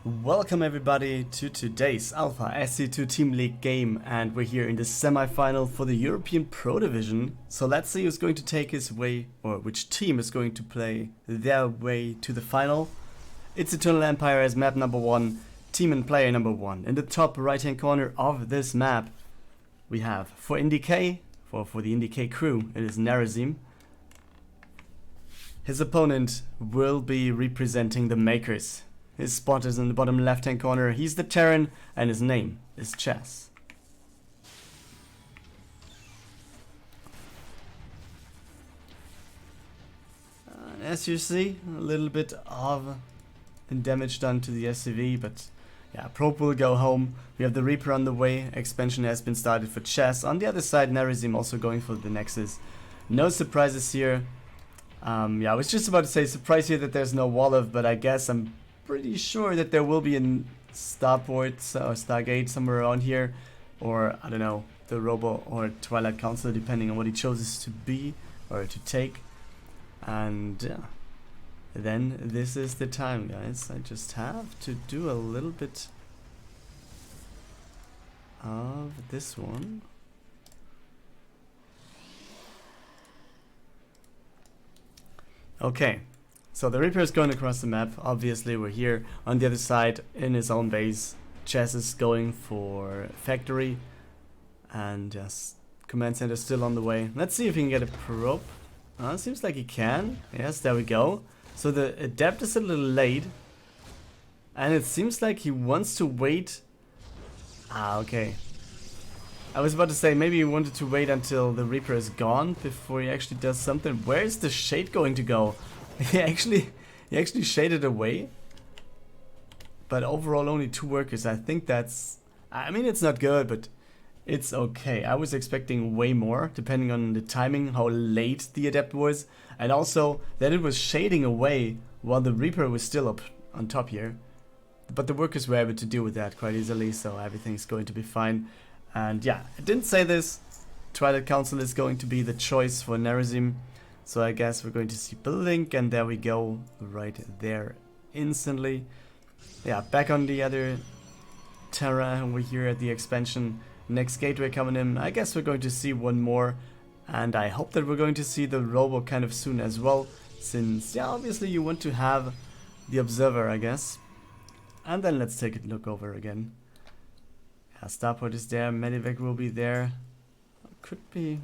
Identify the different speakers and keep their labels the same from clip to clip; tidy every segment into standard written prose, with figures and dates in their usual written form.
Speaker 1: Welcome everybody to today's Alpha SC2 Team League game, and we're here in the semi-final for the European Pro Division. So let's see who's going to take his way, or which team is going to play their way to the final. It's Eternal Empire as map number 1, team and player number 1. In the top right hand corner of this map we have for IndyK, for the IndyK crew, it is Nerazim. His opponent will be representing the Mkers. His spot is in the bottom left hand corner. He's the Terran and his name is Chess. As you see, a little bit of damage done to the SCV, but yeah, Probe will go home. We have the Reaper on the way. Expansion has been started for Chess. On the other side, Nerazim also going for the Nexus. No surprises here. Yeah, I was just about to say surprise here that there's no Wolof, but I guess I'm pretty sure that there will be a starport or Stargate somewhere around here, or I don't know, the Robo or Twilight Council, depending on what he chooses to be or to take. And then this is the time, guys. I just have to do a little bit of this one. Okay. So the Reaper is going across the map. Obviously we're here on the other side in his own base. Chess is going for factory, and yes, command center still on the way. Let's see if he can get a probe. Seems like he can. Yes, there we go. So the adept is a little late, and it seems like he wants to wait. Okay. I was about to say maybe he wanted to wait until the Reaper is gone before he actually does something. Where is the shade going to go? He actually shaded away, but overall only 2 workers. I think that's, I mean, it's not good, but it's okay. I was expecting way more, depending on the timing, how late the adept was, and also that it was shading away while the Reaper was still up on top here. But the workers were able to deal with that quite easily, so everything's going to be fine. And yeah, I didn't say this, Twilight Council is going to be the choice for Nerazim. So I guess we're going to see Blink, and there we go, right there, instantly. Yeah, back on the other Terra, and we're here at the expansion. Next gateway coming in. I guess we're going to see one more, and I hope that we're going to see the Robo kind of soon as well, since, yeah, obviously you want to have the Observer, I guess. And then let's take a look over again. Yeah, Starport is there, Medivac will be there. Could be,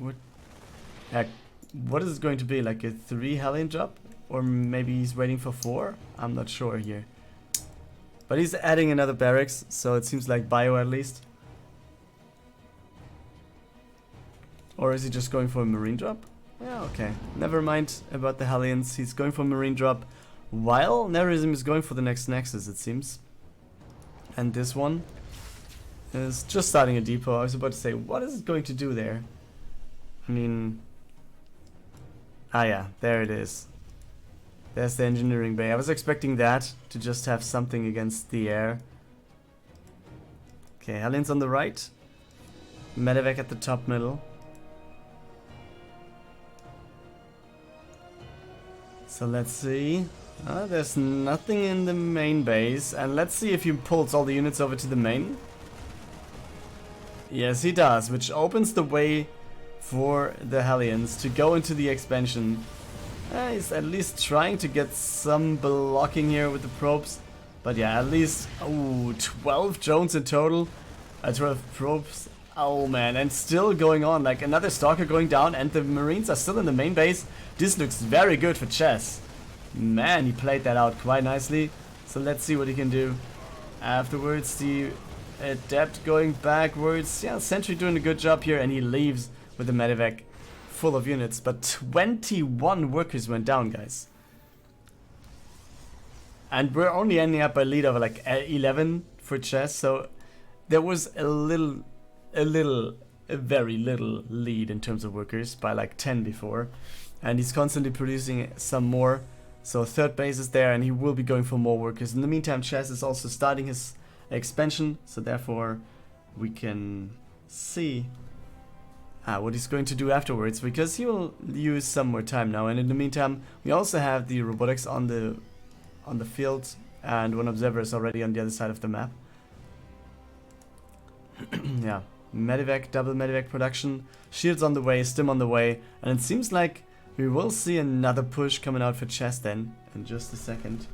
Speaker 1: what is it going to be, like a 3 Hellion drop? Or maybe he's waiting for 4? I'm not sure here. But he's adding another barracks, so it seems like bio at least. Or is he just going for a Marine drop? Yeah, okay. Never mind about the Hellions. He's going for a Marine drop, while Nerazim is going for the next Nexus, it seems. And this one is just starting a depot. I was about to say, what is it going to do there? I mean, yeah, there it is. There's the engineering bay. I was expecting that to just have something against the air. Okay, Hellions on the right. Medivac at the top middle. So let's see. There's nothing in the main base. And let's see if he pulls all the units over to the main. Yes, he does, which opens the way for the Hellions to go into the expansion. He's at least trying to get some blocking here with the probes. But yeah, at least 12 drones in total. 12 probes. Oh man, and still going on. Like another Stalker going down, and the Marines are still in the main base. This looks very good for Chess. Man, he played that out quite nicely. So let's see what he can do. Afterwards, the adept going backwards. Yeah, Sentry doing a good job here, and he leaves with the Medivac full of units, but 21 workers went down, guys. And we're only ending up a lead of like 11 for Chess, so there was a very little lead in terms of workers by like 10 before. And he's constantly producing some more, so third base is there, and he will be going for more workers. In the meantime, Chess is also starting his expansion, so therefore we can see what he's going to do afterwards, because he will use some more time now. And in the meantime, we also have the robotics on the field and one observer is already on the other side of the map. Yeah, Medivac, double Medivac production, shields on the way, stim on the way, and it seems like we will see another push coming out for chess then in just a second.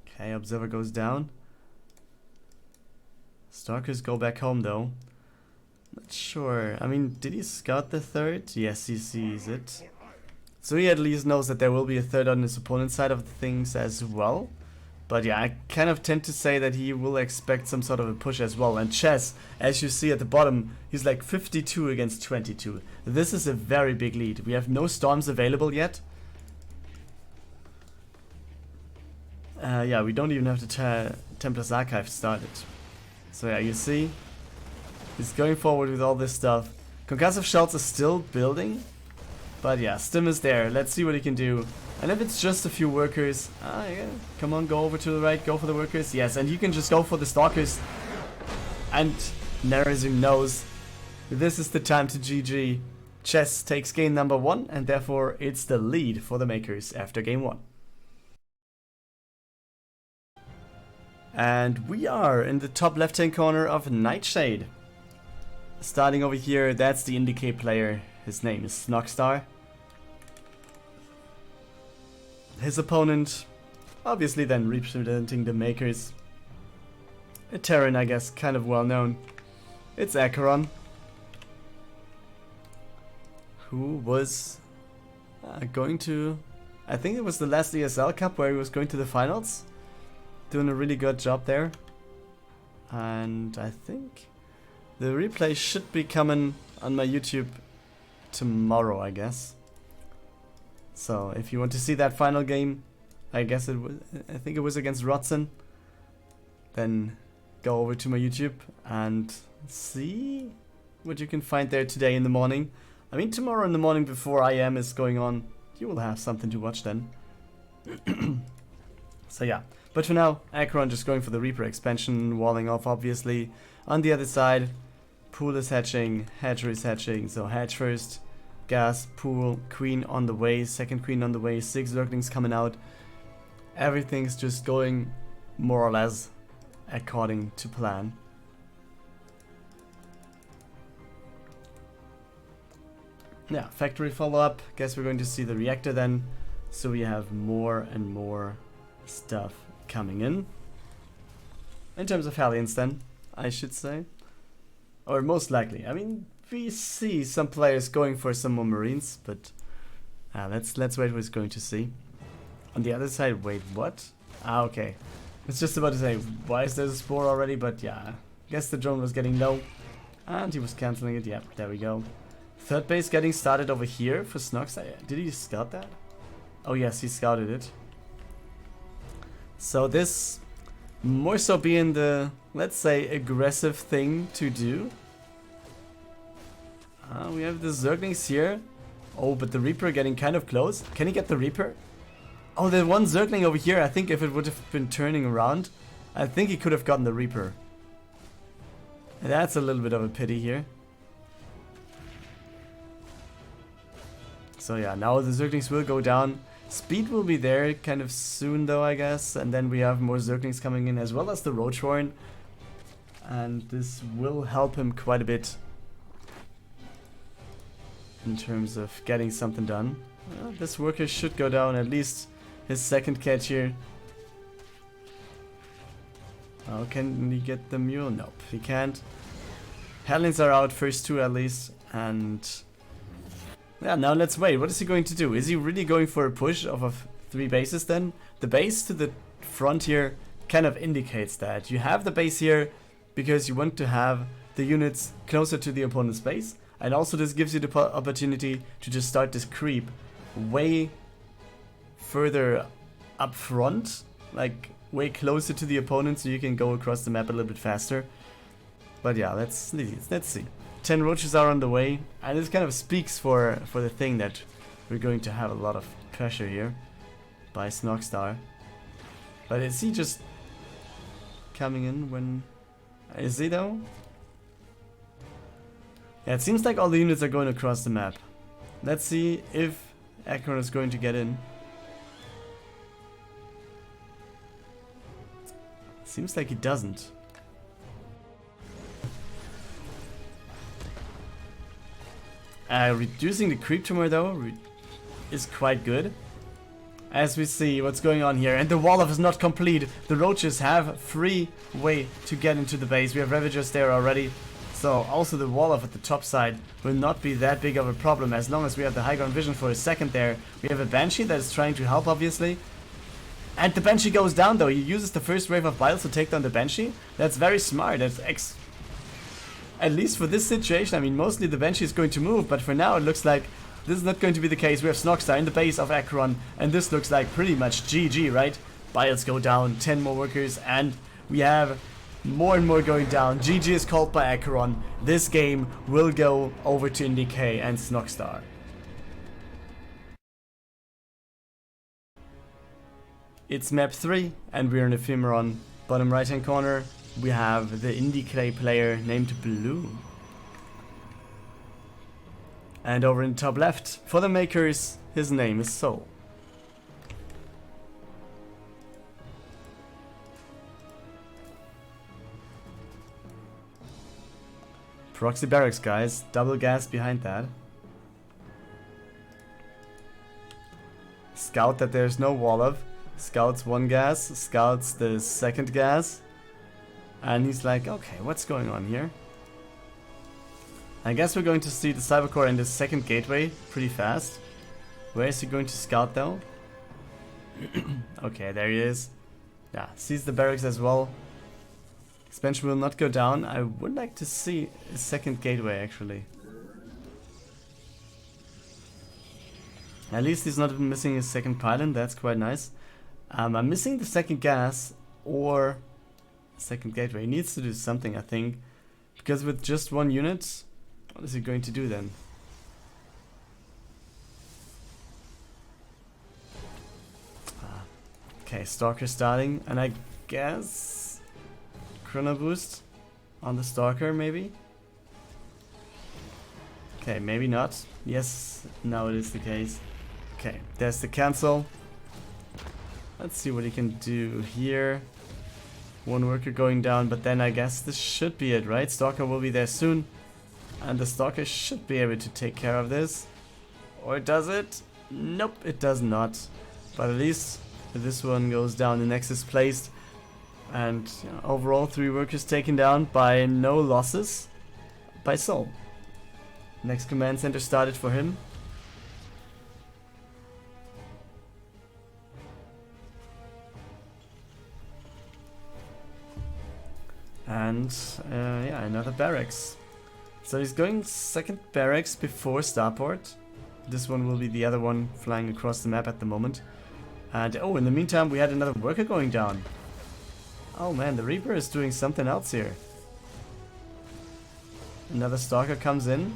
Speaker 1: Okay, observer goes down. Stalkers go back home though. Not sure. I mean, did he scout the third? Yes, he sees it. So he at least knows that there will be a third on his opponent's side of things as well. But yeah, I kind of tend to say that he will expect some sort of a push as well. And chess, as you see at the bottom, he's like 52 against 22. This is a very big lead. We have no storms available yet. Yeah, we don't even have the Templar's Archive started. So yeah, you see, he's going forward with all this stuff. Concussive shells are still building. But yeah, stim is there. Let's see what he can do. And if it's just a few workers, yeah, come on, go over to the right, go for the workers. Yes, and you can just go for the stalkers. And Nerazim knows this is the time to GG. Chess takes game number 1, and therefore it's the lead for the Makers after game 1. And we are in the top left-hand corner of Nightshade. Starting over here, that's the IndyK player. His name is Snoxstar. His opponent, obviously then representing the Makers. A Terran, I guess, kind of well known. It's AqueroN, who was going to, I think it was the last ESL Cup where he was going to the finals. Doing a really good job there. And I think the replay should be coming on my YouTube tomorrow, I guess. So if you want to see that final game, I guess it was, I think it was against Rodson, then go over to my YouTube and see what you can find there today in the morning. I mean, tomorrow in the morning before IM is going on, you will have something to watch then. So yeah, but for now, AqueroN just going for the Reaper expansion, walling off obviously. On the other side, Pool is hatching, Hatchery is hatching, so hatch first. Gas, Pool, Queen on the way, second Queen on the way, 6 Zerglings coming out. Everything's just going more or less according to plan. Yeah, factory follow-up. Guess we're going to see the reactor then. So we have more and more stuff coming in. In terms of Hellions then, I should say. Or most likely. I mean, we see some players going for some more Marines, but let's wait what we're going to see. On the other side, wait, what? Okay. I was just about to say, why is there a Spore already? But yeah, I guess the drone was getting low. And he was cancelling it. Yep, there we go. Third base getting started over here for Snoxstar. Did he scout that? Oh yes, he scouted it. So this more so being the, let's say, aggressive thing to do. We have the Zerglings here. Oh, but the Reaper getting kind of close. Can he get the Reaper? Oh, the one Zergling over here, I think if it would have been turning around, I think he could have gotten the Reaper. That's a little bit of a pity here. So yeah, now the Zerglings will go down. Speed will be there kind of soon though, I guess. And then we have more Zerglings coming in as well as the Roachhorn. And this will help him quite a bit in terms of getting something done. Well, this worker should go down, at least his second catch here. Oh, can he get the mule? Nope, he can't. Hellions are out, first 2 at least. And yeah, now let's wait. What is he going to do? Is he really going for a push of 3 bases then? The base to the front here kind of indicates that. You have the base here because you want to have the units closer to the opponent's base. And also this gives you the opportunity to just start this creep way further up front. Like way closer to the opponent so you can go across the map a little bit faster. But yeah, let's see. 10 roaches are on the way, and this kind of speaks for the thing that we're going to have a lot of pressure here by Snoxstar. But is he just coming in when... Is he though? Yeah, it seems like all the units are going across the map. Let's see if AqueroN is going to get in. Seems like he doesn't. Reducing the creep tumor though is quite good. As we see what's going on here. And the wall-off is not complete. The roaches have free way to get into the base. We have Ravagers there already. So also the wall-off at the top side will not be that big of a problem as long as we have the high ground vision for a second there. We have a Banshee that is trying to help obviously. And the Banshee goes down though. He uses the first wave of Biles to take down the Banshee. That's very smart. That's at least for this situation. I mean, mostly the Banshee is going to move, but for now it looks like this is not going to be the case. We have Snoxstar in the base of AqueroN, and this looks like pretty much GG, right? Biles go down, 10 more workers, and we have more and more going down. GG is called by AqueroN. This game will go over to IndyK and Snoxstar. It's map 3, and we're in Ephemeron. Bottom right hand corner, we have the IndyK player named Blue. And over in the top left, for the Mkers, his name is Soul. Proxy barracks, guys. Double gas behind that. Scout that there's no wall of. Scouts one gas, scouts the second gas. And he's like, okay, what's going on here? I guess we're going to see the Cybercore in the second gateway pretty fast. Where is he going to scout though? Okay, there he is. Yeah, sees the barracks as well. Expansion will not go down. I would like to see a second gateway actually. At least he's not missing his second pylon, that's quite nice. I'm missing the second gas or second gateway. He needs to do something, I think. Because with just one unit, what is he going to do then? Okay, Stalker starting, and I guess Chrono Boost on the Stalker maybe? Okay, maybe not. Yes, now it is the case. Okay, there's the cancel. Let's see what he can do here. One worker going down, but then I guess this should be it, right? Stalker will be there soon. And the Stalker should be able to take care of this. Or does it? Nope, it does not. But at least this one goes down. The next is placed. And overall 3 workers taken down by no losses by Soul. Next command center started for him. And yeah, another barracks. So he's going second barracks before starport. This one will be the other one flying across the map at the moment. And oh, in the meantime we had another worker going down. Oh man, the Reaper is doing something else here. Another Stalker comes in.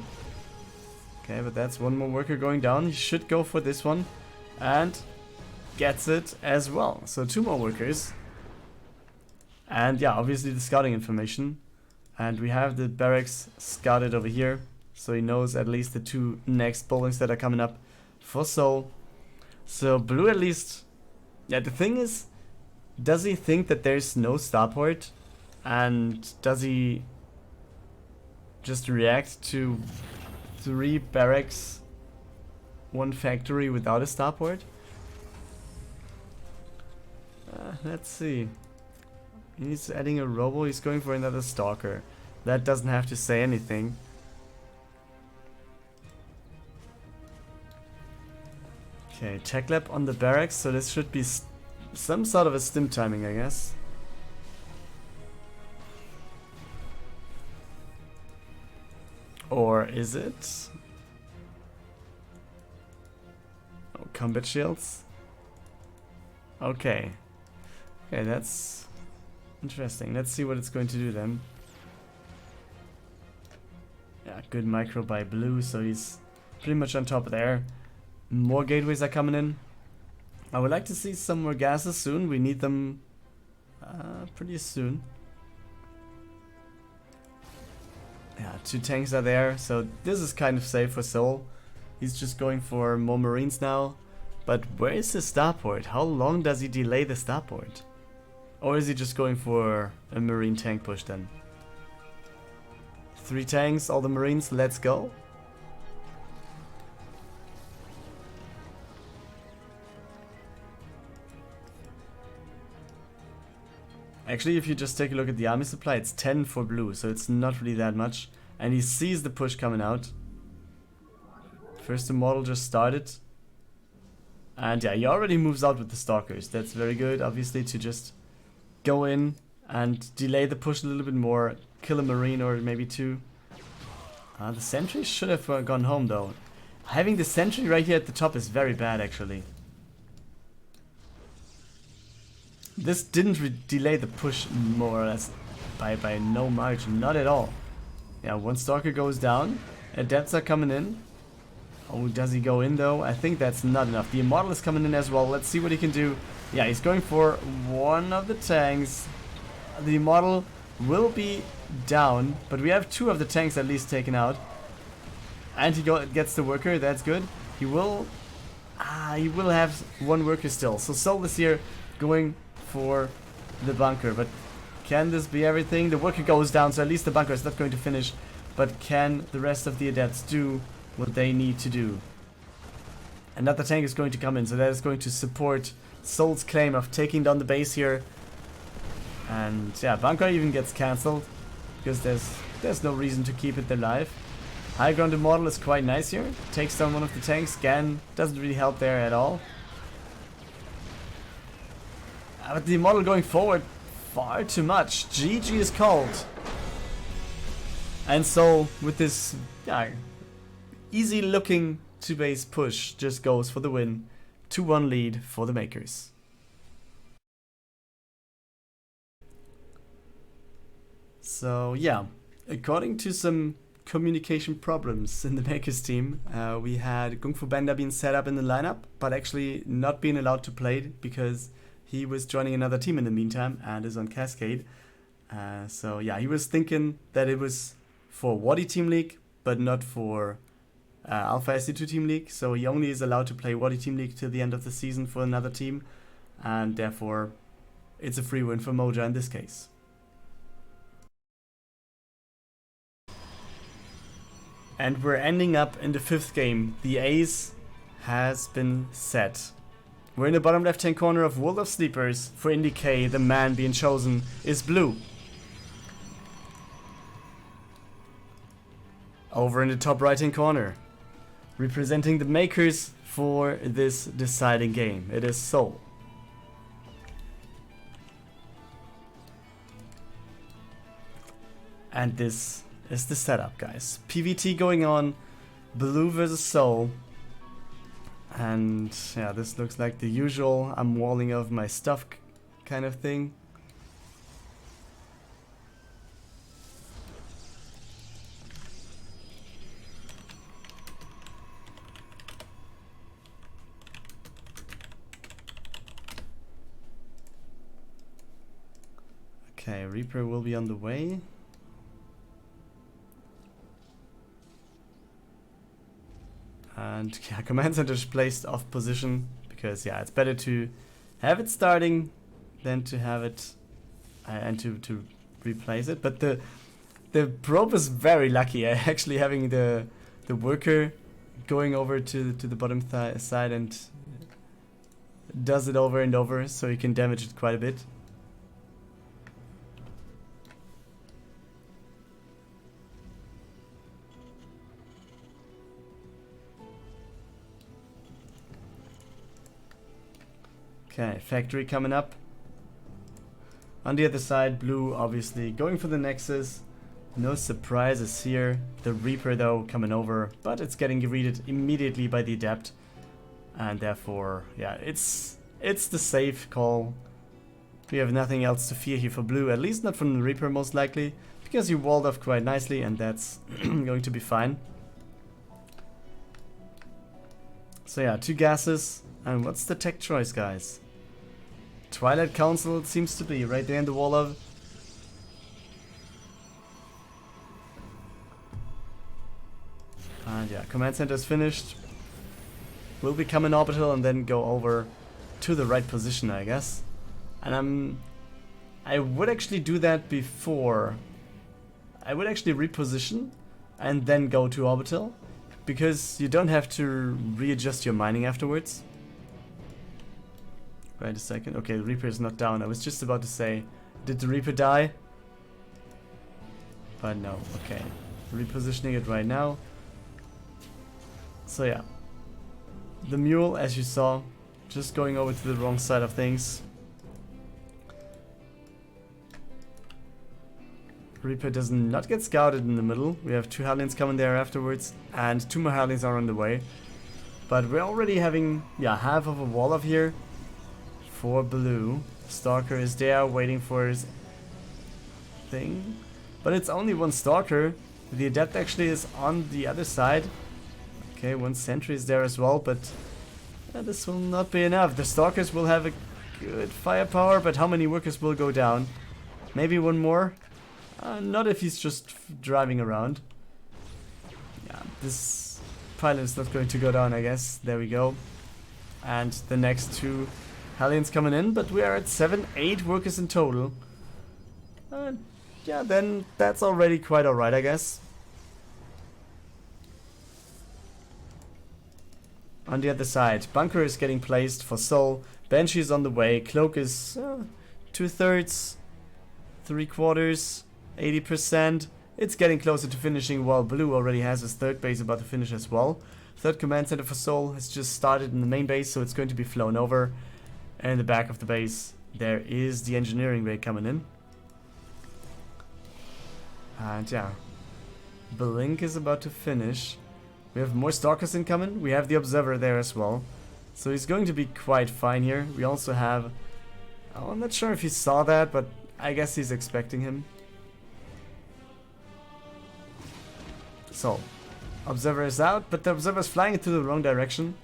Speaker 1: Okay, but that's one more worker going down. He should go for this one. And gets it as well. So 2 more workers. And yeah, obviously the scouting information. And we have the barracks scouted over here. So he knows at least the 2 next buildings that are coming up for Soul. So Blue at least... Yeah, the thing is, does he think that there's no starport? And does he just react to 3 barracks, 1 factory without a starport? Let's see. He's adding a robo, he's going for another Stalker. That doesn't have to say anything. Okay, tech lab on the barracks, so this should be some sort of a stim timing, I guess. Or is it? Oh, combat shields? Okay. Okay, that's interesting. Let's see what it's going to do then. Yeah, good micro by Blue, so he's pretty much on top there. More gateways are coming in. I would like to see some more gases soon. We need them pretty soon. Yeah, 2 tanks are there, so this is kind of safe for Soul. He's just going for more Marines now. But where is the starport? How long does he delay the starport? Or is he just going for a marine tank push then? 3 tanks, all the marines, let's go. Actually, if you just take a look at the army supply, it's 10 for blue, so it's not really that much. And he sees the push coming out. First the model just started. And yeah, he already moves out with the stalkers. That's very good, obviously, to just go in and delay the push a little bit more. Kill a marine or maybe 2. The sentry should have gone home though. Having the sentry right here at the top is very bad actually. This didn't delay the push more or less by no margin, not at all. Yeah, one stalker goes down, adepts are coming in. Oh, does he go in though? I think that's not enough. The immortal is coming in as well. Let's see what he can do. Yeah, he's going for one of the tanks. The immortal will be down, but we have 2 of the tanks at least taken out. And he gets the worker, that's good. He will have 1 worker still. So Soul is here going for the bunker, but can this be everything? The worker goes down, so at least the bunker is not going to finish. But can the rest of the adepts do what they need to do? Another tank is going to come in, so that is going to support Soul's claim of taking down the base here. And yeah, bunker even gets cancelled because there's no reason to keep it alive. High grounded model is quite nice here. Takes down one of the tanks. Gan doesn't really help there at all. But the model going forward far too much. GG is called. And so with this easy looking 2-base push just goes for the win. 2-1 lead for the Makers. So yeah, according to some communication problems in the Makers team, we had GunGFuBanda being set up in the lineup, but actually not being allowed to play because he was joining another team in the meantime and is on Cascade. So yeah, he was thinking that it was for Wadi Team League, but not for Alpha SC2 Team League. So he only is allowed to play Wadi Team League till the end of the season for another team, and therefore it's a free win for Moja in this case. And we're ending up in the 5th game. The ace has been set. We're in the bottom left hand corner of World of Sleepers. For IndyK, the man being chosen is blue. Over in the top right hand corner, representing the Makers for this deciding game, it is Soul. And this is the setup, guys. PvT going on, blue versus Soul. And yeah, this looks like the usual I'm walling of my stuff kind of thing. Okay, Reaper will be on the way. And yeah, command center is placed off position because yeah, it's better to have it starting than to have it and to replace it. But the probe is very lucky. Actually having the worker going over to the bottom side and does it over and over, so you can damage it quite a bit. Okay, factory coming up. On the other side, blue obviously going for the Nexus. No surprises here. The Reaper though coming over, but it's getting greeted immediately by the Adept. And therefore, yeah, it's the safe call. We have nothing else to fear here for blue, at least not from the Reaper most likely, because you walled off quite nicely and that's going to be fine. So yeah, 2 gases. And what's the tech choice, guys? Twilight Council, it seems to be right there in the wall of. And yeah, command center is finished. We'll become an orbital and then go over to the right position, I guess. And I'm I would actually do that before. I would actually reposition and then go to orbital, because you don't have to readjust your mining afterwards. Wait a second. Okay, the Reaper is not down. I was just about to say, did the Reaper die? But no. Okay. Repositioning it right now. So yeah. The mule, as you saw, just going over to the wrong side of things. Reaper does not get scouted in the middle. We have 2 Hellions coming there afterwards, and 2 more Hellions are on the way. But we're already having, yeah, half of a wall up here for blue. Stalker is there waiting for his thing. But it's only 1 Stalker. The Adept actually is on the other side. Okay, 1 Sentry is there as well, but this will not be enough. The Stalkers will have a good firepower, but how many workers will go down? Maybe 1 more? Not if he's just driving around. Yeah, this pilot is not going to go down, I guess. There we go. And the next 2 Hellions coming in, but we are at 8 workers in total. Yeah, then that's already quite alright, I guess. On the other side, Bunker is getting placed for Soul. Banshee is on the way. Cloak is 2/3, 3/4, 80%. It's getting closer to finishing, while Blue already has his 3rd base about to finish as well. 3rd command center for Soul has just started in the main base, so it's going to be flown over. And in the back of the base, there is the engineering bay coming in. And yeah, Blink is about to finish. We have more Stalkers incoming. We have the Observer there as well. So he's going to be quite fine here. We also have... Oh, I'm not sure if he saw that, but I guess he's expecting him. So, Observer is out, but the Observer is flying into the wrong direction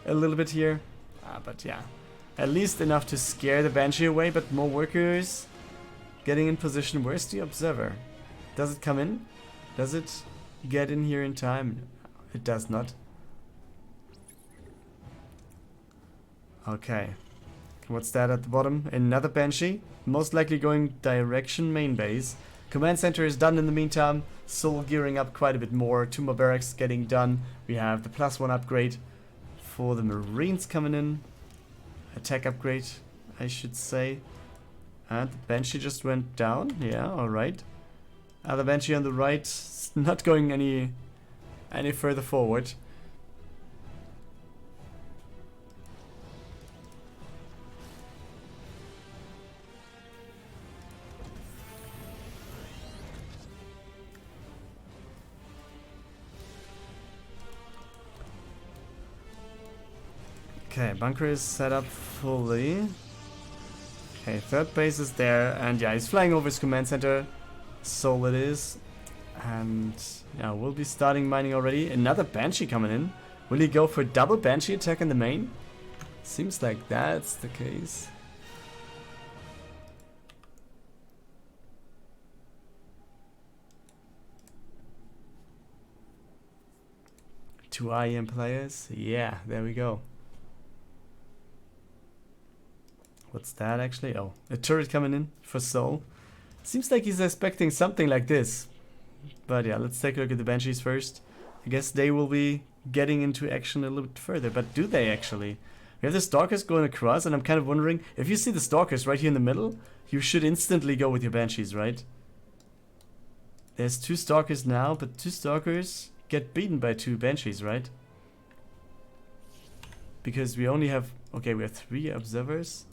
Speaker 1: a little bit here. But yeah, at least enough to scare the Banshee away, but more workers getting in position. Where's the Observer? Does it come in? Does it get in here in time? It does not. Okay. What's that at the bottom? Another Banshee. Most likely going direction main base. Command center is done in the meantime. Soul gearing up quite a bit more. 2 more barracks getting done. We have the +1 upgrade for the Marines coming in. Attack upgrade, I should say. And the Banshee just went down. Yeah, alright. The Banshee on the right is not going any further forward. Okay, bunker is set up fully. Okay, 3rd base is there, and yeah, he's flying over his command center. So it is. And yeah, we'll be starting mining already. Another Banshee coming in. Will he go for double Banshee attack in the main? Seems like that's the case. Two IM players. Yeah, there we go. What's that actually? Oh, a turret coming in for Soul. Seems like he's expecting something like this. But yeah, let's take a look at the Banshees first. I guess they will be getting into action a little bit further. But do they actually? We have the Stalkers going across, and I'm kind of wondering, if you see the Stalkers right here in the middle, you should instantly go with your Banshees, right? There's 2 Stalkers now, but 2 Stalkers get beaten by 2 Banshees, right? Because we only have... Okay, we have 3 Observers.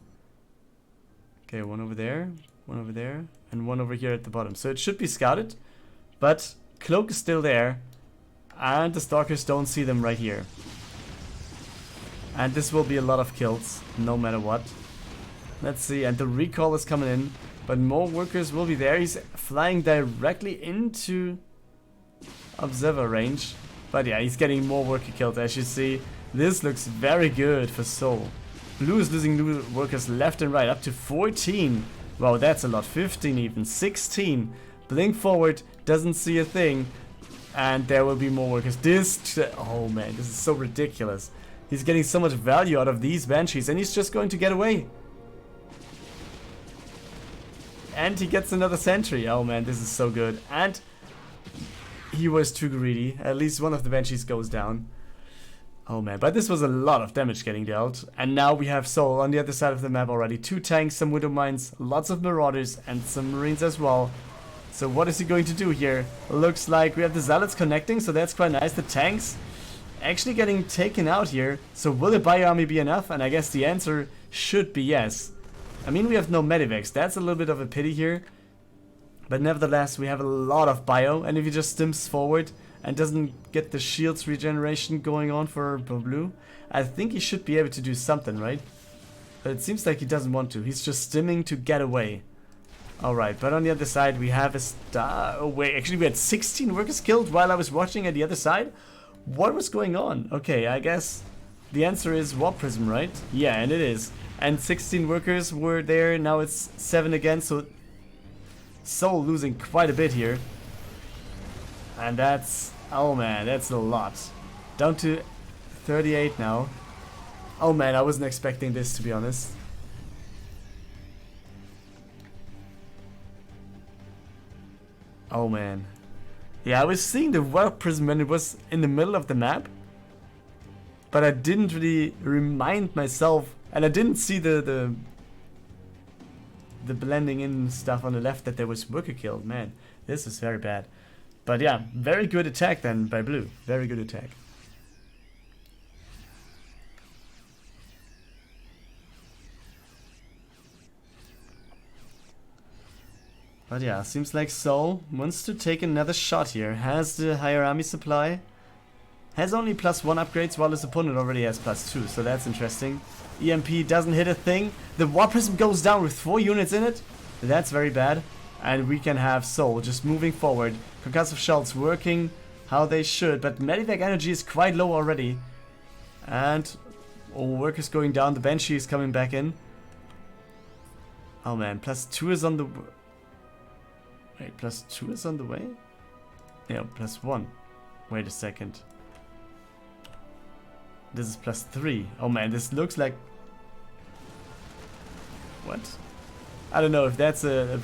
Speaker 1: Okay, 1 over there, 1 over there, and 1 over here at the bottom. So it should be scouted, but Cloak is still there, and the Stalkers don't see them right here. And this will be a lot of kills, no matter what. Let's see, and the recall is coming in, but more workers will be there. He's flying directly into Observer range. But yeah, he's getting more worker killed, as you see. This looks very good for Soul. Blue is losing workers left and right, up to 14. Wow, that's a lot. 15 even. 16. Blink forward, doesn't see a thing. And there will be more workers. Oh man, this is so ridiculous. He's getting so much value out of these Banshees, and he's just going to get away. And he gets another sentry. Oh man, this is so good. And he was too greedy. At least one of the Banshees goes down. Oh man, but this was a lot of damage getting dealt. And now we have Soul on the other side of the map already. 2 tanks, some Widow Mines, lots of Marauders, and some Marines as well. So what is he going to do here? Looks like we have the Zealots connecting, so that's quite nice. The tanks actually getting taken out here. So will the Bio Army be enough? And I guess the answer should be yes. I mean, we have no Medivacs. That's a little bit of a pity here. But nevertheless, we have a lot of Bio. And if he just stims forward and doesn't get the shields regeneration going on for blue, I think he should be able to do something, right? But it seems like he doesn't want to. He's just stimming to get away. Alright, but on the other side we have a star. Oh wait, actually we had 16 workers killed while I was watching at the other side. What was going on? Okay, I guess the answer is Warp Prism, right? Yeah, and it is. And 16 workers were there, now it's 7 again, so Soul losing quite a bit here. And that's... oh man, that's a lot. Down to 38 now. Oh man, I wasn't expecting this, to be honest. Oh man. Yeah, I was seeing the Warp Prism when it was in the middle of the map. But I didn't really remind myself, and I didn't see the blending in stuff on the left that there was worker killed. Man, this is very bad. But yeah, very good attack then by blue. Very good attack. But yeah, seems like Soul wants to take another shot here. Has the higher army supply. Has only +1 upgrades while his opponent already has +2, so that's interesting. EMP doesn't hit a thing. The Warp Prism goes down with 4 units in it. That's very bad. And we can have Soul just moving forward. Concussive Shells working how they should, but Medivac energy is quite low already. And workers going down. The Banshee is coming back in. Oh man, +2 is on the... wait, +2 is on the way? Yeah, +1. Wait a second. This is +3. Oh man, this looks like... what? I don't know if that's a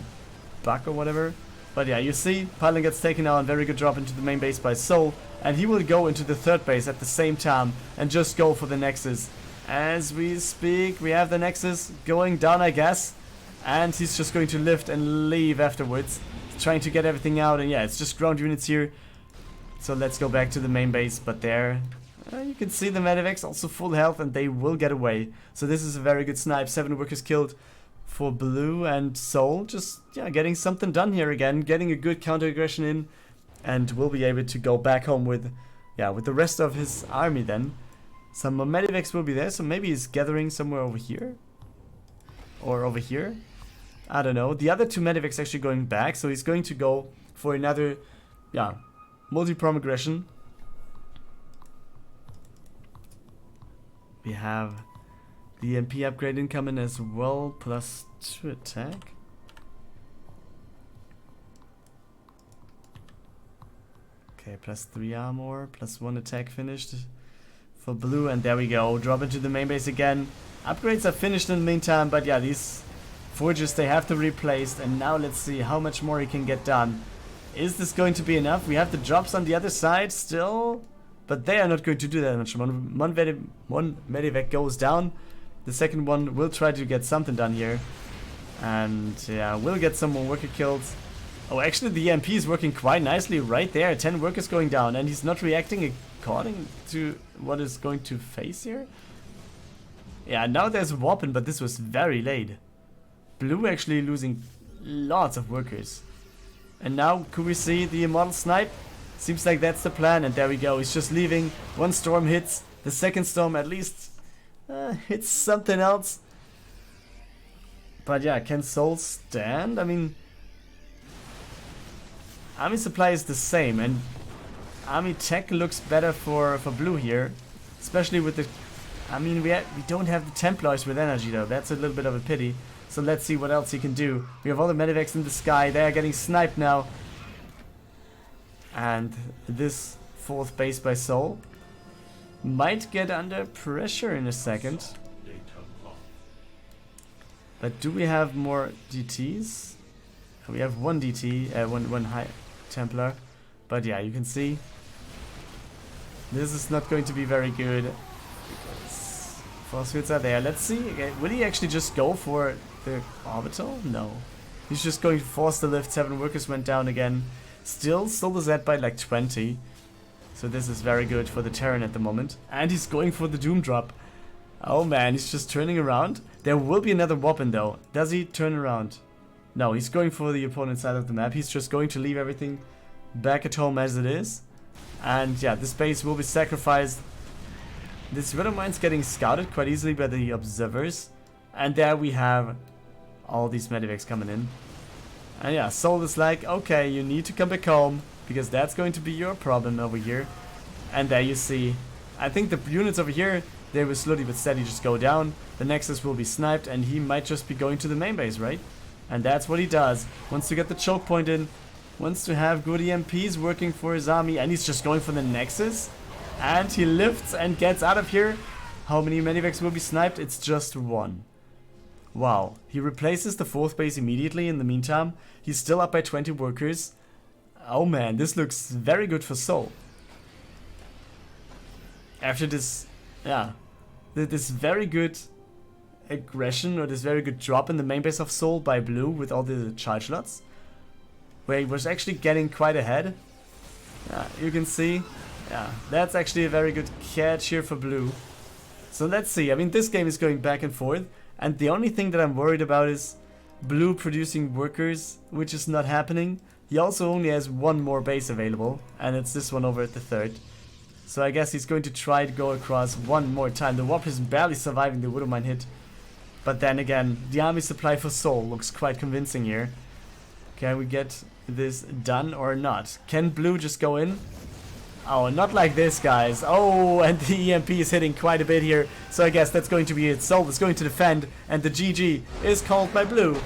Speaker 1: bug or whatever. But yeah, you see, Piling gets taken out and very good drop into the main base by Soul. And he will go into the third base at the same time and just go for the Nexus. As we speak, we have the Nexus going down, I guess. And he's just going to lift and leave afterwards. Trying to get everything out, and yeah, it's just ground units here. So let's go back to the main base, but there you can see the Medivacs also full health and they will get away. So this is a very good snipe. 7 workers killed for blue, and Soul just getting something done here again, getting a good counter aggression in, and will be able to go back home with the rest of his army then. Some more Medivacs will be there, so maybe he's gathering somewhere over here or over here. I don't know. The other 2 Medivacs actually going back, so he's going to go for another, multi-prom aggression. We have the EMP upgrade incoming as well, +2 attack. Okay, +3 armor, +1 attack finished for blue, and there we go. Drop into the main base again. Upgrades are finished in the meantime, but yeah, these forges, they have to be replaced, and now let's see how much more he can get done. Is this going to be enough? We have the drops on the other side still, but they are not going to do that much. One Medivac goes down. The second one will try to get something done here. And yeah, we'll get some more worker kills. Oh, actually the EMP is working quite nicely right there. 10 workers going down, and he's not reacting according to what is going to face here. Yeah, now there's a weapon, but this was very late. Blue actually losing lots of workers. And now could we see the Immortal Snipe? Seems like that's the plan, and there we go. He's just leaving. One storm hits. The second storm at least hits something else. But yeah, can Soul stand? I mean, army supply is the same, and army tech looks better for blue here. Especially with the... I mean, we don't have the Templars with energy though. That's a little bit of a pity. So let's see what else he can do. We have all the Medivacs in the sky. They are getting sniped now. And this 4th base by Soul might get under pressure in a second. But do we have more GTs? We have one DT, one High Templar. But yeah, you can see this is not going to be very good because force fields are there. Let's see. Okay, will he actually just go for the orbital? No. He's just going to force the lift. 7 workers went down again. Still the Z by like 20. So this is very good for the Terran at the moment. And he's going for the Doom Drop. Oh man, he's just turning around. There will be another weapon though. Does he turn around? No, he's going for the opponent's side of the map. He's just going to leave everything back at home as it is. And yeah, this base will be sacrificed. This Widow Mine's getting scouted quite easily by the observers. And there we have all these medivacs coming in. And yeah, Soul is like, okay, you need to come back home, because that's going to be your problem over here. And there you see, I think the units over here, they will slowly but steady just go down. The Nexus will be sniped, and he might just be going to the main base, right? And that's what he does. Wants to get the choke point in. Wants to have good EMPs working for his army, and he's just going for the Nexus. And he lifts and gets out of here. How many medivacs will be sniped? It's just 1. Wow. He replaces the 4th base immediately in the meantime. He's still up by 20 workers. Oh man, this looks very good for Soul. After this, yeah, this very good aggression, or this very good drop in the main base of Soul by Blue with all the charge slots, where he was actually getting quite ahead. You can see, yeah, that's actually a very good catch here for Blue. So let's see. I mean, this game is going back and forth, and the only thing that I'm worried about is Blue producing workers, which is not happening. He also only has 1 more base available, and it's this one over at the 3rd. So I guess he's going to try to go across one more time. The Warp is barely surviving the Widow Mine hit. But then again, the army supply for Soul looks quite convincing here. Can we get this done or not? Can Blue just go in? Oh, not like this, guys. Oh, and the EMP is hitting quite a bit here. So I guess that's going to be it. Soul is going to defend, and the GG is called by Blue.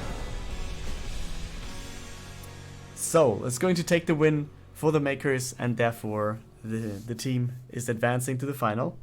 Speaker 1: Soul is going to take the win for the Mkers, and therefore the team is advancing to the final.